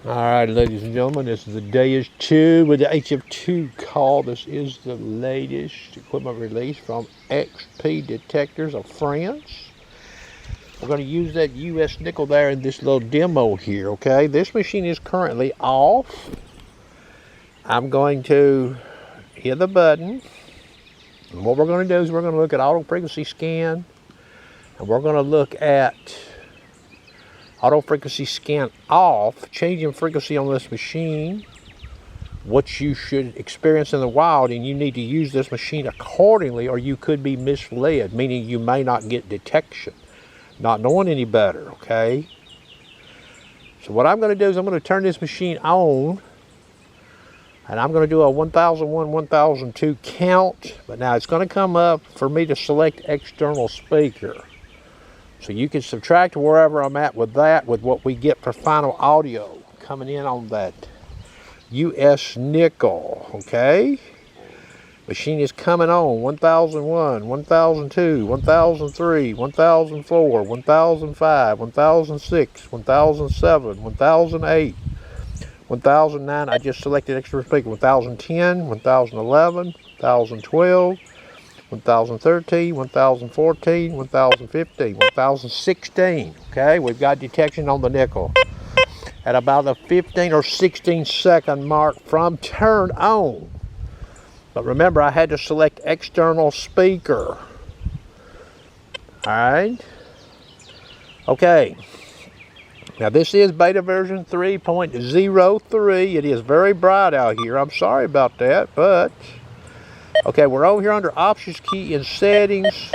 Alright, ladies and gentlemen, this is the Deus 2 with the HF2 Coil. This is the latest equipment release from XP Detectors of France. We're going to use that US nickel there in this little demo here, okay? This machine is currently off. I'm going to hit the button. And what we're going to do is we're going to look at auto frequency scan. And we're going to look at auto frequency scan off, changing frequency on this machine, what you should experience in the wild, and you need to use this machine accordingly or you could be misled, meaning you may not get detection, not knowing any better, okay? So what I'm going to do is I'm going to turn this machine on, and I'm going to do a 1001, 1002 count, but now it's going to come up for me to select external speaker. So you can subtract wherever I'm at with that, with what we get for final audio coming in on that US nickel, okay? Machine is coming on, 1001, 1002, 1003, 1004, 1005, 1006, 1007, 1008, 1009, I just selected extra speaker, 1010, 1011, 1012, 1013, 1014, 1015, 1016, okay? We've got detection on the nickel at about the 15 or 16 second mark from turned on. But remember, I had to select external speaker. All right? Okay. Now this is beta version 3.03. It is very bright out here. I'm sorry about that, but okay, we're over here under options key in settings.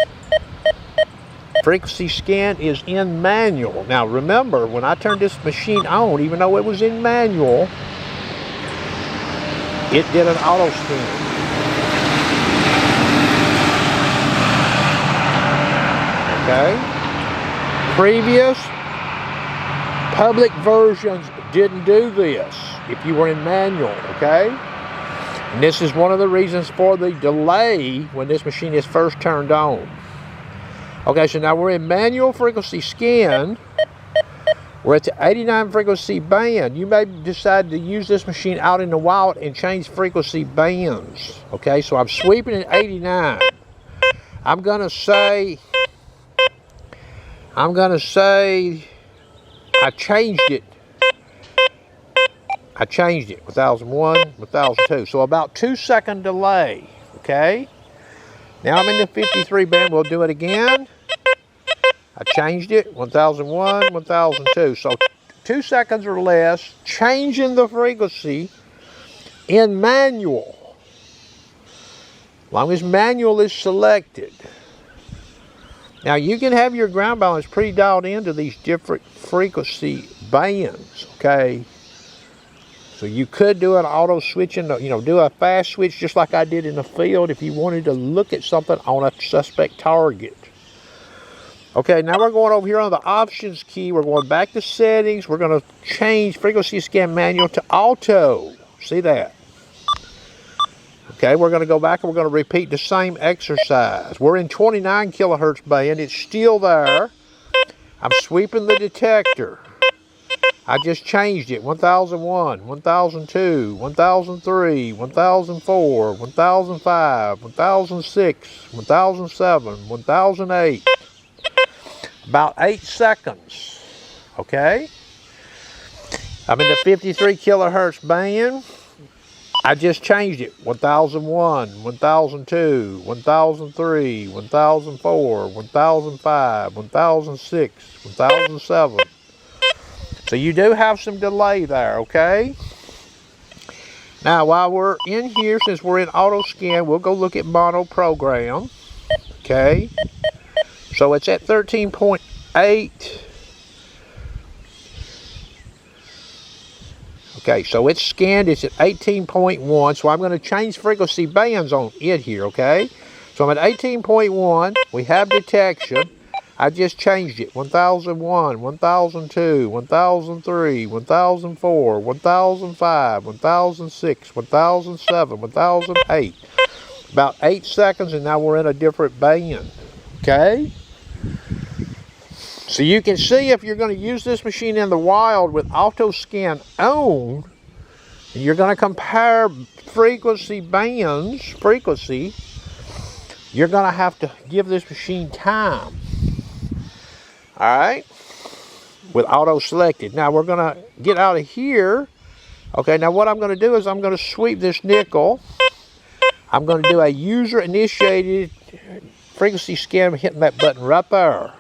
Frequency scan is in manual. Now remember, when I turned this machine on, even though it was in manual, it did an auto scan. Okay? Previous public versions didn't do this if you were in manual, okay? And this is one of the reasons for the delay when this machine is first turned on. Okay, so now we're in manual frequency scan. We're at the 89 frequency band. You may decide to use this machine out in the wild and change frequency bands. Okay, so I'm sweeping at 89. I'm gonna say I changed it. 1001, 1002. So about 2 second delay, okay? Now I'm in the 53 band. We'll do it again. I changed it, 1001, 1002. So 2 seconds or less, changing the frequency in manual. As long as manual is selected. Now you can have your ground balance pretty dialed into these different frequency bands, okay? So you could do an auto switching, do a fast switch just like I did in the field if you wanted to look at something on a suspect target. Okay, now we're going over here on the options key. We're going back to settings. We're going to change frequency scan manual to auto. See that? Okay, we're going to go back and we're going to repeat the same exercise. We're in 29 kilohertz band. It's still there. I'm sweeping the detector. I just changed it, 1001, 1002, 1003, 1004, 1005, 1006, 1007, 1008. About 8 seconds, okay? I'm in the 53 kilohertz band. I just changed it, 1001, 1002, 1003, 1004, 1005, 1006, 1007. So you do have some delay there, okay? Now, while we're in here, since we're in auto scan, we'll go look at mono program, okay? So it's at 13.8. Okay, so it's scanned, it's at 18.1, so I'm going to change frequency bands on it here, okay? So I'm at 18.1, we have detection. I just changed it, 1001, 1002, 1003, 1004, 1005, 1006, 1007, 1008. About 8 seconds and now we're in a different band, okay? So you can see if you're going to use this machine in the wild with auto scan on, and you're going to compare frequency bands, you're going to have to give this machine time. All right, with auto selected. Now we're going to get out of here. Okay, now what I'm going to do is I'm going to sweep this nickel. I'm going to do a user initiated frequency scan, hitting that button right there.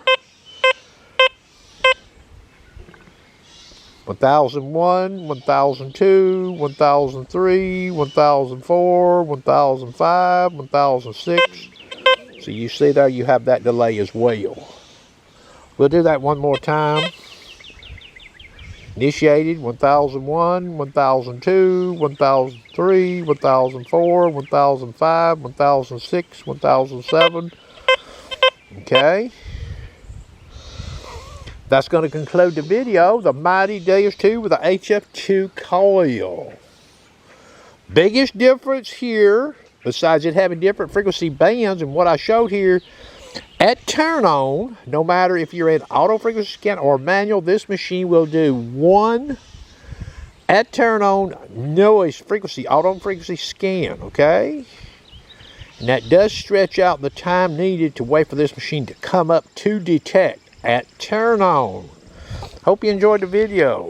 1001, 1002, 1003, 1004, 1005, 1006. So you see there you have that delay as well. We'll do that one more time. Initiated 1001, 1002, 1003, 1004, 1005, 1006, 1007. Okay. That's going to conclude the video, the mighty Deus 2 with the HF2 coil. Biggest difference here, besides it having different frequency bands and what I showed here, at turn on, no matter if you're in auto frequency scan or manual, this machine will do one at turn on noise frequency, auto frequency scan, okay? And that does stretch out the time needed to wait for this machine to come up to detect at turn on. Hope you enjoyed the video.